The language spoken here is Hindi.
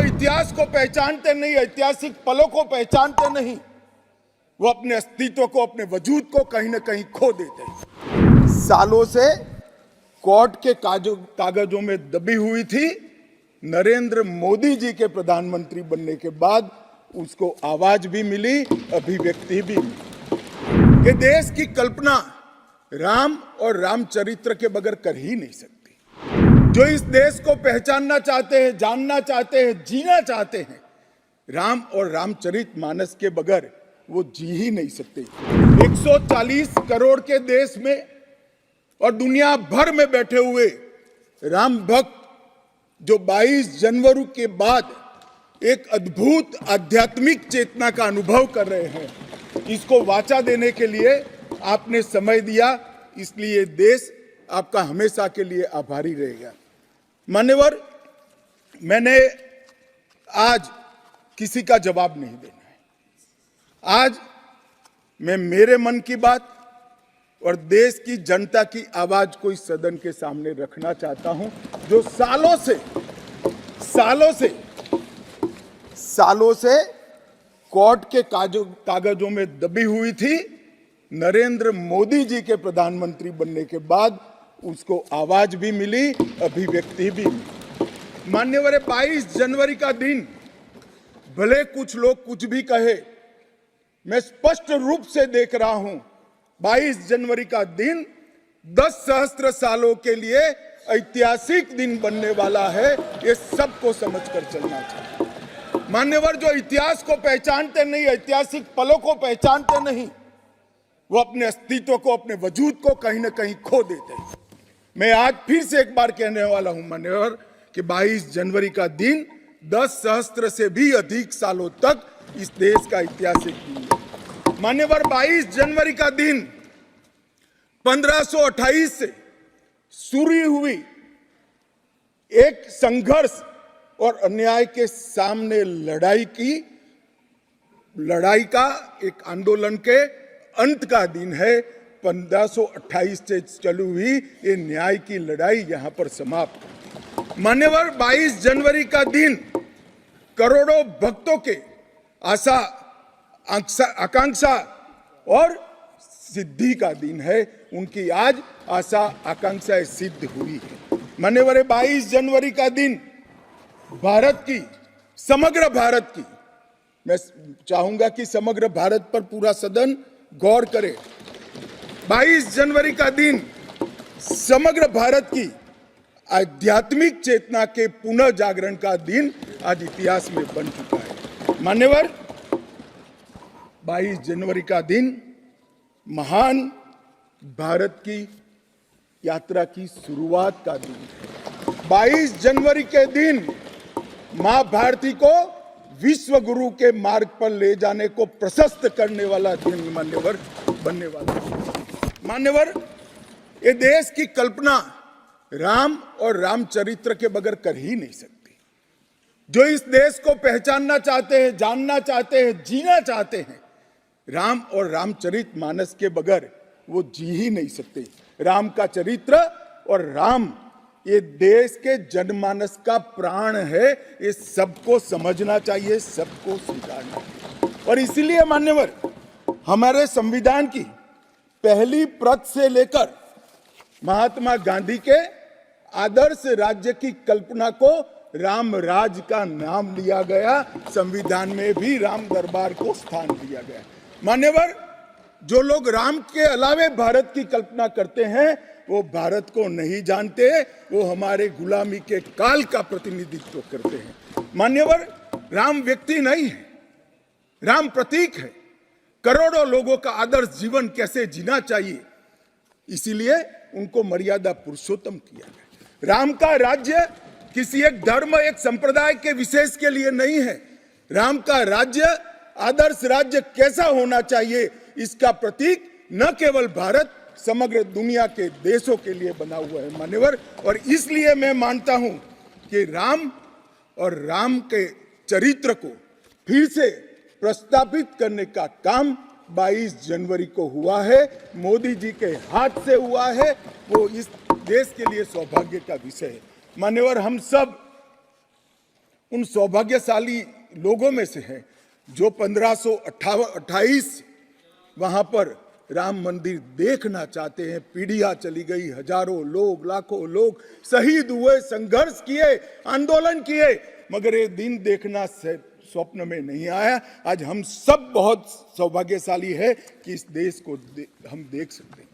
जो इतिहास को पहचानते नहीं, ऐतिहासिक पलों को पहचानते नहीं, वो अपने अस्तित्व को, अपने वजूद को कहीं ना कहीं खो देते हैं। सालों से कोर्ट के कागजों में दबी हुई थी। नरेंद्र मोदी जी के प्रधानमंत्री बनने के बाद उसको आवाज भी मिली, अभिव्यक्ति भी मिली कि देश की कल्पना राम और रामचरित्र के बगैर कर ही नहीं सकती। जो इस देश को पहचानना चाहते हैं, जानना चाहते हैं, जीना चाहते हैं, राम और रामचरित मानस के बगैर वो जी ही नहीं सकते। 140 करोड़ के देश में और दुनिया भर में बैठे हुए राम भक्त जो 22 जनवरी के बाद एक अद्भुत आध्यात्मिक चेतना का अनुभव कर रहे हैं, इसको वाचा देने के लिए आपने समय दिया, इसलिए देश आपका हमेशा के लिए आभारी रहेगा। मान्यवर, मैंने आज किसी का जवाब नहीं देना है। आज मैं मेरे मन की बात और देश की जनता की आवाज को इस सदन के सामने रखना चाहता हूं, जो सालों से कोर्ट के कागजों में दबी हुई थी। नरेंद्र मोदी जी के प्रधानमंत्री बनने के बाद उसको आवाज भी मिली, अभिव्यक्ति भी मिली। मान्यवर, 22 जनवरी का दिन, भले कुछ लोग कुछ भी कहे, मैं स्पष्ट रूप से देख रहा हूं 22 जनवरी का दिन 10 सहस्त्र सालों के लिए ऐतिहासिक दिन बनने वाला है। ये सबको समझकर चलना चाहिए। मान्यवर, जो इतिहास को पहचानते नहीं, ऐतिहासिक पलों को पहचानते नहीं, वो अपने अस्तित्व को, अपने वजूद को कहीं ना कहीं खो देते हैं। मैं आज फिर से एक बार कहने वाला हूं मान्यवर कि 22 जनवरी का दिन 10 सहस्त्र से भी अधिक सालों तक इस देश का ऐतिहासिक दिन है। मान्यवर, 22 जनवरी का दिन 1528 से शुरू हुई एक संघर्ष और अन्याय के सामने लड़ाई का एक आंदोलन के अंत का दिन है। 1528 से चली हुई ये न्याय की लड़ाई यहां पर समाप्त। मान्यवर, 22 जनवरी का दिन करोड़ों भक्तों के आशा, आकांक्षा और सिद्धि का दिन है। उनकी आज आशा आकांक्षाएं सिद्ध हुई है। मान्यवर, 22 जनवरी का दिन भारत की, समग्र भारत की, मैं चाहूंगा कि समग्र भारत पर पूरा सदन गौर करे। 22 जनवरी का दिन समग्र भारत की आध्यात्मिक चेतना के पुनः जागरण का दिन आज इतिहास में बन चुका है। मान्यवर, 22 जनवरी का दिन महान भारत की यात्रा की शुरुआत का दिन है। 22 जनवरी के दिन मां भारती को विश्व गुरु के मार्ग पर ले जाने को प्रशस्त करने वाला दिन मान्यवर बनने वाला है। मान्यवर, ये देश की कल्पना राम और रामचरित्र के बगैर कर ही नहीं सकती। जो इस देश को पहचानना चाहते हैं, जानना चाहते हैं, जीना चाहते हैं, राम और रामचरित मानस के बगैर वो जी ही नहीं सकते। राम का चरित्र और राम ये देश के जनमानस का प्राण है। ये सबको समझना चाहिए, सबको स्वीकारना चाहिए। और इसीलिए मान्यवर, हमारे संविधान की पहली प्रत से लेकर महात्मा गांधी के आदर्श राज्य की कल्पना को राम राज का नाम दिया गया। संविधान में भी राम दरबार को स्थान दिया गया। मान्यवर, जो लोग राम के अलावे भारत की कल्पना करते हैं वो भारत को नहीं जानते, वो हमारे गुलामी के काल का प्रतिनिधित्व करते हैं। मान्यवर, राम व्यक्ति नहीं है, राम प्रतीक है। करोड़ों लोगों का आदर्श जीवन कैसे जीना चाहिए, इसीलिए उनको मर्यादा पुरुषोत्तम किया गया। राम का राज्य किसी एक धर्म, एक संप्रदाय के विशेष के लिए नहीं है। राम का राज्य, आदर्श राज्य कैसा होना चाहिए, इसका प्रतीक न केवल भारत, समग्र दुनिया के देशों के लिए बना हुआ है मान्यवर। और इसलिए मैं मानता हूं कि राम और राम के चरित्र को फिर से प्रस्तावित करने का काम 22 जनवरी को हुआ है, मोदी जी के हाथ से हुआ है। वो इस देश के लिए सौभाग्य का विषय है। मान्यवर, हम सब उन सौभाग्यशाली लोगों में से हैं जो 1528 वहां पर राम मंदिर देखना चाहते हैं। पीढ़ियां चली गई, हजारों लोग, लाखों लोग शहीद हुए, संघर्ष किए, आंदोलन किए, मगर ये दिन देखना स्वप्न में नहीं आया। आज हम सब बहुत सौभाग्यशाली है कि इस देश को हम देख सकते हैं।